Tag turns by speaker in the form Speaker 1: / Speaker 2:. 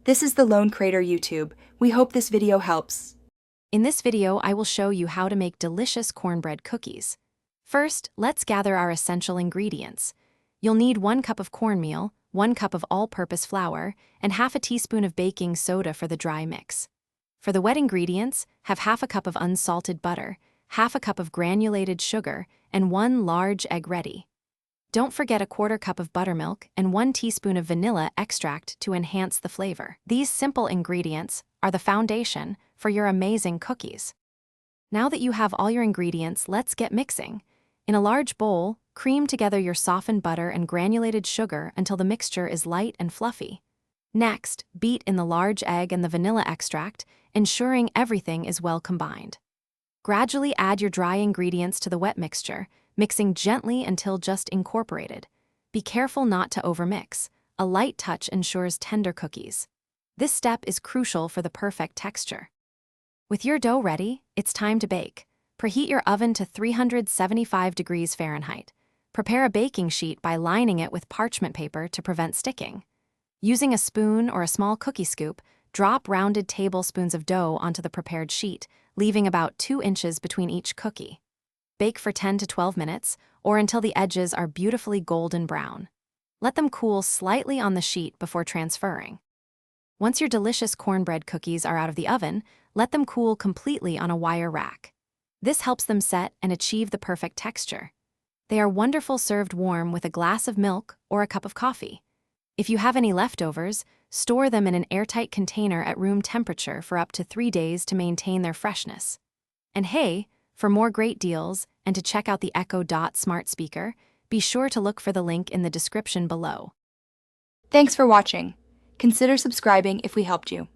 Speaker 1: This is the Lone Crater YouTube. We hope this video helps.
Speaker 2: In this video, I will show you how to make delicious cornbread cookies. First, let's gather our essential ingredients. You'll need 1 cup of cornmeal, 1 cup of all-purpose flour, and half a teaspoon of baking soda for the dry mix. For the wet ingredients, have half a cup of unsalted butter, half a cup of granulated sugar, and 1 large egg ready. Don't forget a 1/4 cup of buttermilk and 1 teaspoon of vanilla extract to enhance the flavor. These simple ingredients are the foundation for your amazing cookies. Now that you have all your ingredients, let's get mixing. In a large bowl, cream together your softened butter and granulated sugar until the mixture is light and fluffy. Next, beat in the large egg and the vanilla extract, ensuring everything is well combined. Gradually add your dry ingredients to the wet mixture, mixing gently until just incorporated. Be careful not to overmix. A light touch ensures tender cookies. This step is crucial for the perfect texture. With your dough ready, it's time to bake. Preheat your oven to 375 degrees Fahrenheit. Prepare a baking sheet by lining it with parchment paper to prevent sticking. Using a spoon or a small cookie scoop, drop rounded tablespoons of dough onto the prepared sheet, leaving about 2 inches between each cookie. Bake for 10 to 12 minutes, or until the edges are beautifully golden brown. Let them cool slightly on the sheet before transferring. Once your delicious cornbread cookies are out of the oven, let them cool completely on a wire rack. This helps them set and achieve the perfect texture. They are wonderful served warm with a glass of milk or a cup of coffee. If you have any leftovers, store them in an airtight container at room temperature for up to 3 days to maintain their freshness. And hey, for more great deals and to check out the Echo Dot smart speaker, be sure to look for the link in the description below.
Speaker 1: Thanks for watching. Consider subscribing if we helped you.